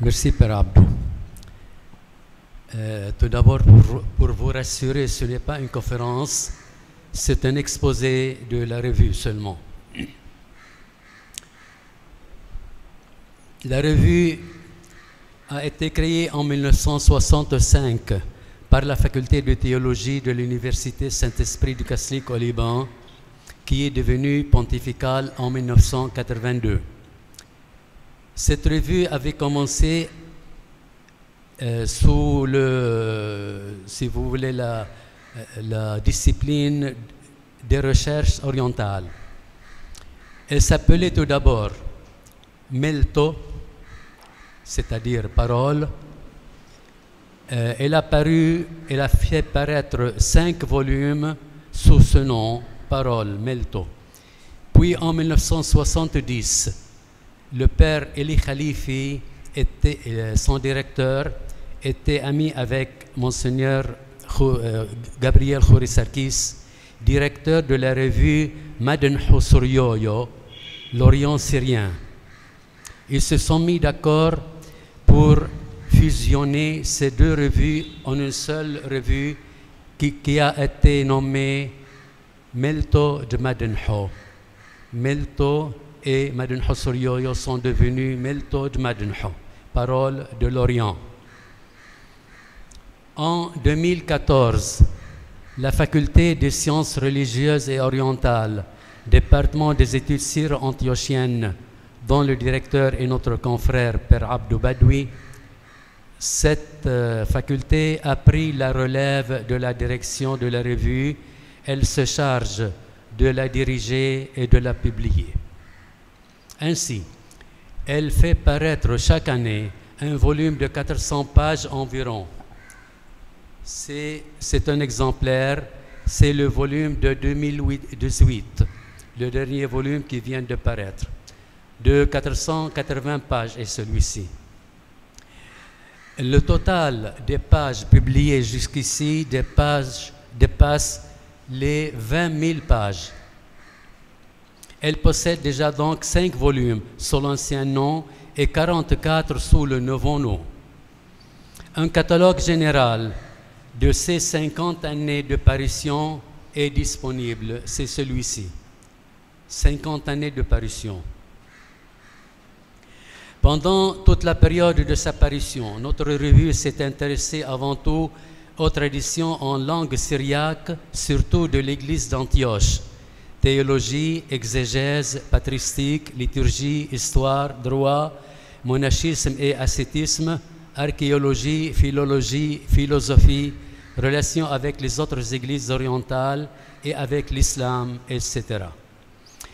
Merci, Père Abdou. Tout d'abord, pour vous rassurer, ce n'est pas une conférence, c'est un exposé de la revue seulement. La revue a été créée en 1965 par la faculté de théologie de l'Université Saint-Esprit du Catholique au Liban, qui est devenue pontificale en 1982. Cette revue avait commencé sous si vous voulez, la discipline des recherches orientales. Elle s'appelait tout d'abord Melto, c'est-à-dire parole. Elle a fait paraître 5 volumes sous ce nom, Parole, Melto. Puis en 1970, le père Eli Khalifi, son directeur, était ami avec Monseigneur Gabriel Khoury-Sarkis, directeur de la revue Maden Hussuryoyo, l'Orient syrien. Ils se sont mis d'accord pour fusionner ces 2 revues en une seule revue qui a été nommée Melto de Madenho. Melto et Maden Hussuryoyo sont devenus Melto de Madenho, Parole de l'Orient. En 2014, la faculté des sciences religieuses et orientales, département des études syro-antiochiennes, dont le directeur est notre confrère Père Abdou Badoui, cette faculté a pris la relève de la direction de la revue. Elle se charge de la diriger et de la publier. Ainsi, elle fait paraître chaque année un volume de 400 pages environ. C'est un exemplaire, c'est le volume de 2018, le dernier volume qui vient de paraître. De 480 pages est celui-ci. Le total des pages publiées jusqu'ici dépasse les 20 000 pages. Elle possède déjà donc 5 volumes sous l'ancien nom et 44 sous le nouveau nom. Un catalogue général de ces 50 années de parution est disponible, c'est celui-ci. 50 années de parution. Pendant toute la période de sa parution, notre revue s'est intéressée avant tout aux traditions en langue syriaque, surtout de l'Église d'Antioche. Théologie, exégèse, patristique, liturgie, histoire, droit, monachisme et ascétisme, archéologie, philologie, philosophie, relations avec les autres églises orientales et avec l'islam, etc.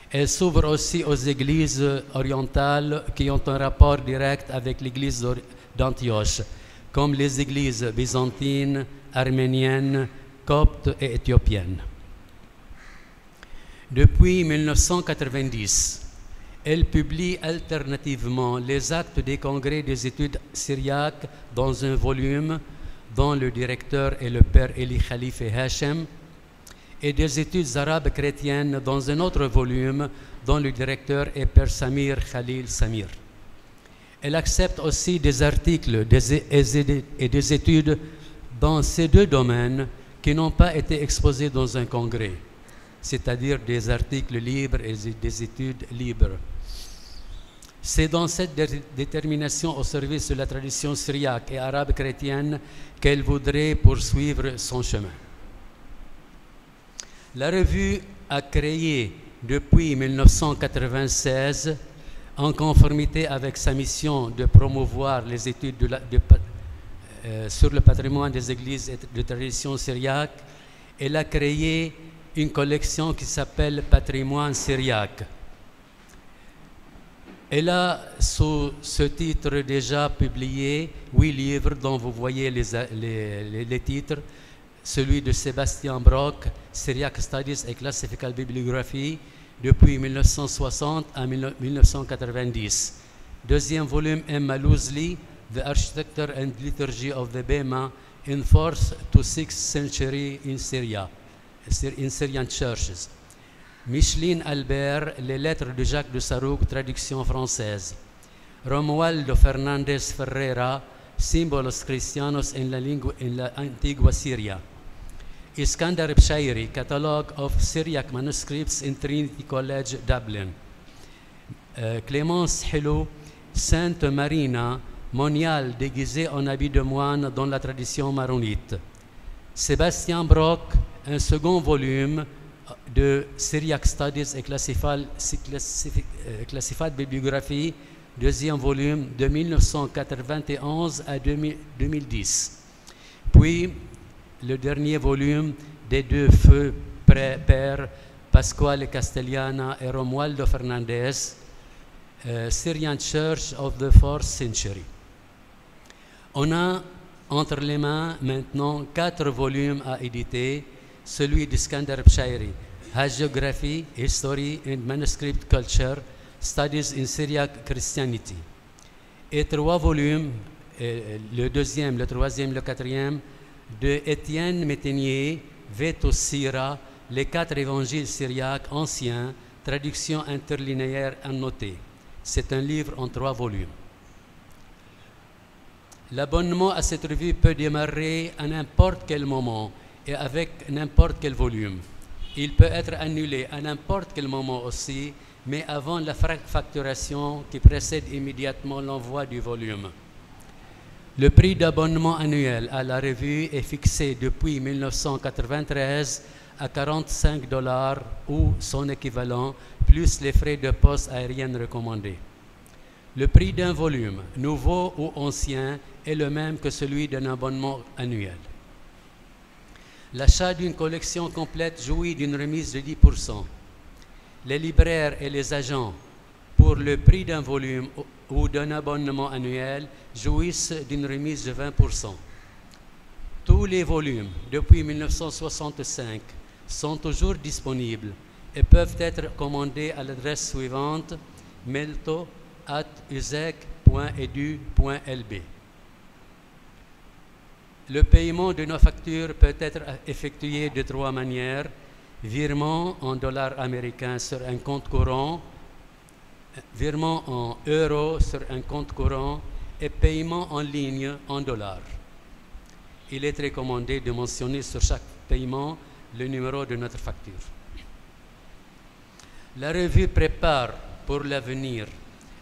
Elle s'ouvre aussi aux églises orientales qui ont un rapport direct avec l'église d'Antioche, comme les églises byzantines, arméniennes, coptes et éthiopiennes. Depuis 1990, elle publie alternativement les actes des congrès des études syriaques dans un volume dont le directeur est le père Eli Khalifi Hachem, et des études arabes chrétiennes dans un autre volume dont le directeur est père Samir Khalil Samir. Elle accepte aussi des articles et des études dans ces 2 domaines qui n'ont pas été exposés dans un congrès, c'est-à-dire des articles libres et des études libres. C'est dans cette détermination au service de la tradition syriaque et arabe chrétienne qu'elle voudrait poursuivre son chemin. La revue a créé depuis 1996, en conformité avec sa mission de promouvoir les études sur le patrimoine des églises et de tradition syriaque, elle a créé une collection qui s'appelle Patrimoine syriaque. Elle a, sous ce titre, déjà publié 8 livres dont vous voyez les titres. Celui de Sébastien Brock, Syriac Studies et Classical Bibliography, depuis 1960 à 1990. Deuxième volume, Emma Loosely, The Architecture and Liturgy of the Bema in 4th to 6th Century in Syria, in Syrian Churches. Micheline Albert, Les Lettres de Jacques de Sarouk, traduction française. Romualdo Fernández Ferreira, Símbolos Cristianos en la Antigua Siria. Iskandar Bshairi, Catalogue of Syriac Manuscripts in Trinity College, Dublin. Clémence Hello, Sainte Marina, moniale déguisée en habit de moine dans la tradition maronite. Sébastien Brock, un second volume de Syriac Studies et Classified Bibliographie, deuxième volume de 1991 à 2010. Puis le dernier volume des deux feux pères, Pasquale Castellana et Romualdo Fernandez, Syrian Church of the 4th Century. On a entre les mains maintenant 4 volumes à éditer, celui d'Iskandar Bshairi, Hagiography, History and Manuscript Culture, Studies in Syriac Christianity, et 3 volumes, le deuxième, le troisième, le quatrième, de Étienne Métainier, Veto Sira, les 4 évangiles syriaques anciens, traduction interlinéaire annotée. C'est un livre en 3 volumes. L'abonnement à cette revue peut démarrer à n'importe quel moment et avec n'importe quel volume. Il peut être annulé à n'importe quel moment aussi, mais avant la facturation qui précède immédiatement l'envoi du volume. Le prix d'abonnement annuel à la revue est fixé depuis 1993 à $45 ou son équivalent, plus les frais de poste aérienne recommandés. Le prix d'un volume, nouveau ou ancien, est le même que celui d'un abonnement annuel. L'achat d'une collection complète jouit d'une remise de 10%. Les libraires et les agents, pour le prix d'un volume ou d'un abonnement annuel, jouissent d'une remise de 20%. Tous les volumes, depuis 1965, sont toujours disponibles et peuvent être commandés à l'adresse suivante: melto@usec.edu.lb. Le paiement de nos factures peut être effectué de 3 manières: virement en dollars américains sur un compte courant, virement en euros sur un compte courant et paiement en ligne en dollars. Il est recommandé de mentionner sur chaque paiement le numéro de notre facture. La revue prépare pour l'avenir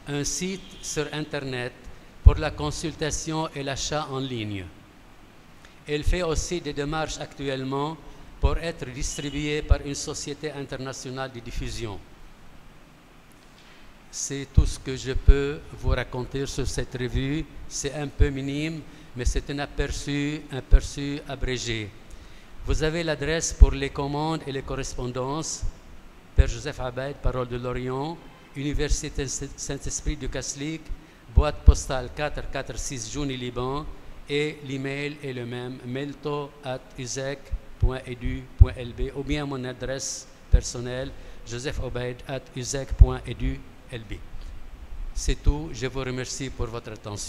un site sur Internet pour la consultation et l'achat en ligne. Elle fait aussi des démarches actuellement pour être distribuée par une société internationale de diffusion. C'est tout ce que je peux vous raconter sur cette revue. C'est un peu minime, mais c'est un aperçu abrégé. Vous avez l'adresse pour les commandes et les correspondances: Père Joseph Abaid, Parole de l'Orient, Université Saint-Esprit de Kaslik, boîte postale 446 Jouni, Liban, et l'email est le même, melto@usec.edu.lb, ou bien mon adresse personnelle, josephobaid@usec.edu.lb. C'est tout. Je vous remercie pour votre attention.